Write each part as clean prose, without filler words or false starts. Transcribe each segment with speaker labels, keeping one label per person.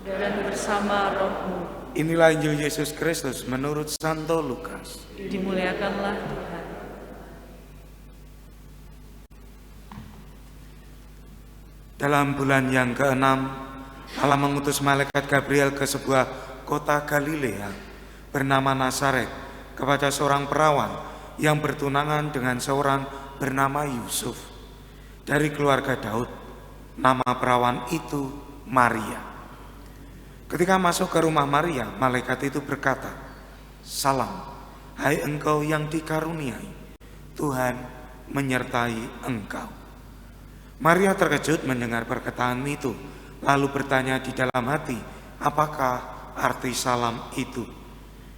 Speaker 1: dan bersama rohmu.
Speaker 2: Inilah Injil Yesus Kristus menurut Santo Lukas.
Speaker 1: Dimuliakanlah Tuhan.
Speaker 2: Dalam bulan yang ke-6, Allah mengutus malaikat Gabriel ke sebuah kota Galilea bernama Nazaret kepada seorang perawan yang bertunangan dengan seorang bernama Yusuf dari keluarga Daud. Nama perawan itu Maria. Ketika masuk ke rumah Maria, malaikat itu berkata, "Salam, hai engkau yang dikaruniai, Tuhan menyertai engkau." Maria terkejut mendengar perkataan itu, lalu bertanya di dalam hati, apakah arti salam itu?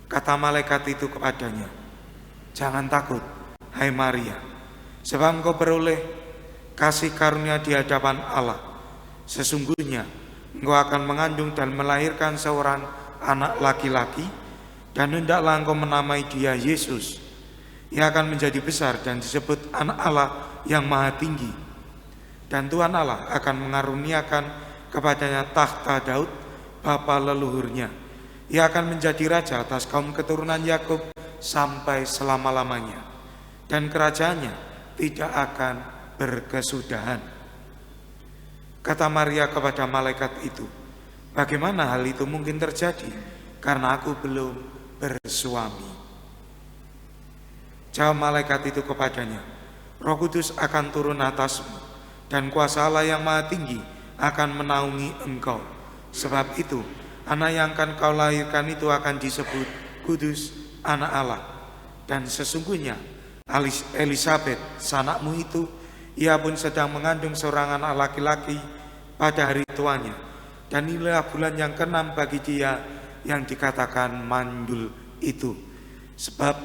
Speaker 2: Kata malaikat itu kepadanya, "Jangan takut, hai Maria, sebab engkau beroleh kasih karunia di hadapan Allah. Sesungguhnya engkau akan mengandung dan melahirkan seorang anak laki-laki, dan hendaklah engkau menamai dia Yesus. Ia akan menjadi besar dan disebut Anak Allah yang Maha Tinggi. Dan Tuhan Allah akan mengaruniakan kepadanya tahta Daud, bapa leluhurnya. Ia akan menjadi raja atas kaum keturunan Yakub sampai selama-lamanya, dan kerajaannya tidak akan berkesudahan." Kata Maria kepada malaikat itu, "Bagaimana hal itu mungkin terjadi, karena aku belum bersuami?" Jawab malaikat itu kepadanya, "Roh Kudus akan turun atasmu, dan kuasa Allah yang Maha Tinggi akan menaungi engkau. Sebab itu, anak yang akan kau lahirkan itu akan disebut Kudus, Anak Allah. Dan sesungguhnya Elisabet, sanakmu itu, ia pun sedang mengandung seorang anak laki-laki pada hari tuanya. Dan inilah bulan yang ke-6 bagi dia yang dikatakan mandul itu. Sebab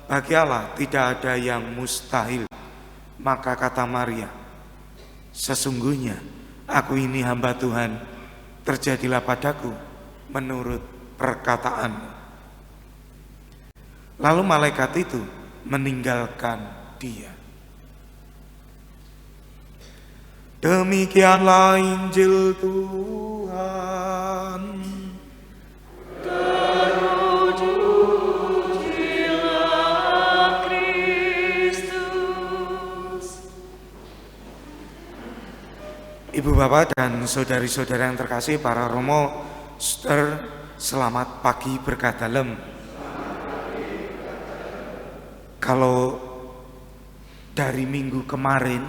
Speaker 2: bagi Allah tidak ada yang mustahil." Maka kata Maria, "Sesungguhnya aku ini hamba Tuhan, terjadilah padaku menurut perkataanmu." Lalu malaikat itu meninggalkan dia. Demikianlah Injil Tuhan.
Speaker 1: Terpujilah Kristus.
Speaker 2: Ibu bapak dan saudari-saudara yang terkasih, para romo, suster, selamat pagi berkah dalem. Kalau dari minggu kemarin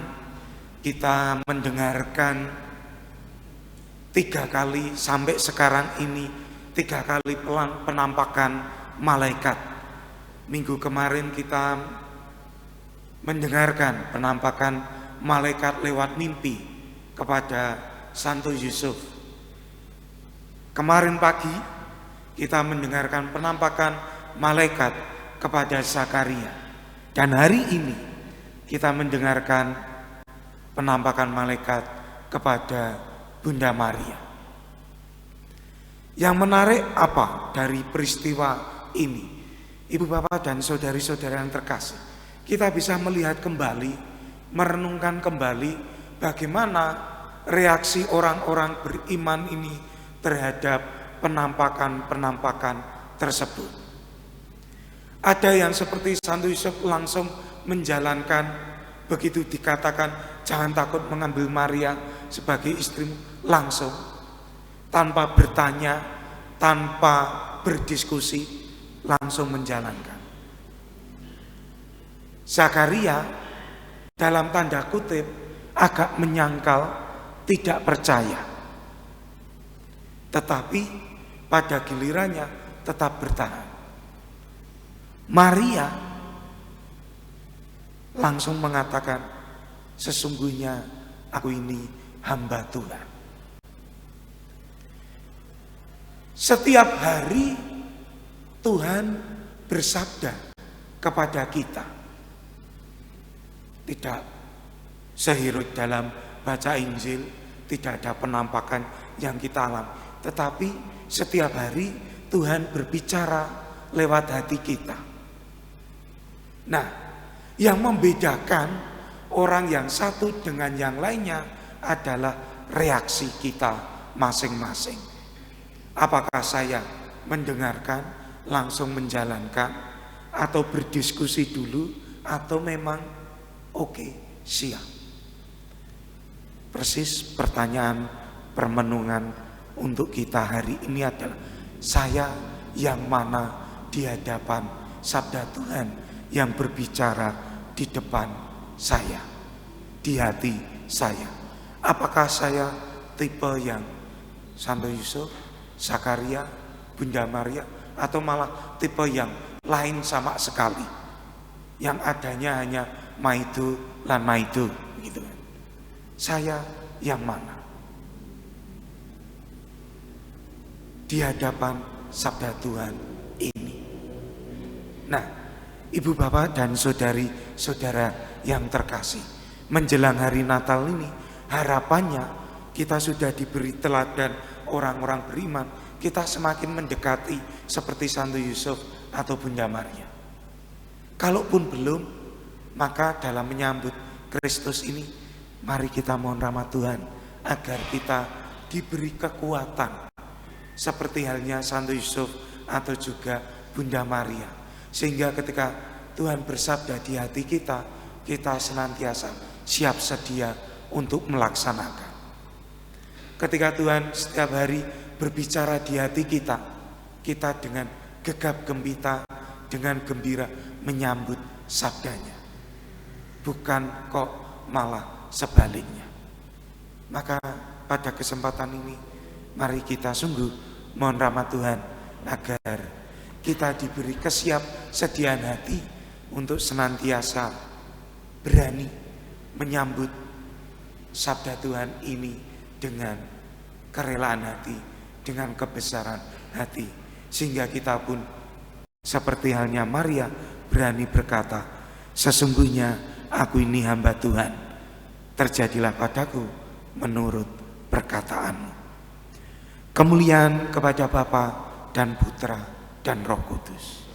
Speaker 2: kita mendengarkan 3 kali sampai sekarang ini 3 kali penampakan malaikat. Minggu kemarin kita mendengarkan penampakan malaikat lewat mimpi kepada Santo Yusuf. Kemarin pagi kita mendengarkan penampakan malaikat kepada Zakaria. Dan hari ini kita mendengarkan penampakan malaikat kepada Bunda Maria. Yang menarik apa dari peristiwa ini? Ibu bapak dan saudari-saudara yang terkasih, kita bisa melihat kembali, merenungkan kembali bagaimana reaksi orang-orang beriman ini terhadap penampakan-penampakan tersebut. Ada yang seperti Santo Yusuf langsung menjalankan, begitu dikatakan jangan takut mengambil Maria sebagai istrimu, langsung tanpa bertanya, tanpa berdiskusi, langsung menjalankan. Zakaria dalam tanda kutip agak menyangkal, tidak percaya, tetapi pada gilirannya tetap bertahan. Maria langsung mengatakan, "Sesungguhnya aku ini hamba Tuhan." Setiap hari Tuhan bersabda kepada kita. Tidak sehirut dalam baca Injil, tidak ada penampakan yang kita alami, tetapi setiap hari Tuhan berbicara lewat hati kita. Nah, yang membedakan orang yang satu dengan yang lainnya adalah reaksi kita masing-masing. Apakah saya mendengarkan, langsung menjalankan, atau berdiskusi dulu, atau memang oke, siap. Persis pertanyaan permenungan untuk kita hari ini adalah, saya yang mana di hadapan sabda Tuhan yang berbicara di depan saya, di hati saya. Apakah saya tipe yang Santo Yusuf, Zakaria, Bunda Maria, atau malah tipe yang lain sama sekali, yang adanya hanya maido lan maido gitu kan. Saya yang mana di hadapan sabda Tuhan ini? Nah, Ibu Bapak dan saudari-saudara yang terkasih, menjelang hari Natal ini harapannya kita sudah diberi teladan orang-orang beriman, kita semakin mendekati seperti Santo Yusuf atau Bunda Maria. Kalaupun belum, maka dalam menyambut Kristus ini, mari kita mohon rahmat Tuhan agar kita diberi kekuatan seperti halnya Santo Yusuf atau juga Bunda Maria, sehingga ketika Tuhan bersabda di hati kita, kita senantiasa siap sedia untuk melaksanakan. Ketika Tuhan setiap hari berbicara di hati kita, kita dengan gegap gempita, dengan gembira menyambut sabdanya, bukan kok malah sebaliknya. Maka pada kesempatan ini, mari kita sungguh mohon rahmat Tuhan agar kita diberi kesiapsediaan hati untuk senantiasa berani menyambut sabda Tuhan ini dengan kerelaan hati, dengan kebesaran hati, sehingga kita pun seperti halnya Maria berani berkata, sesungguhnya aku ini hamba Tuhan, terjadilah padaku menurut perkataanmu. Kemuliaan kepada Bapa dan Putra dan Roh Kudus.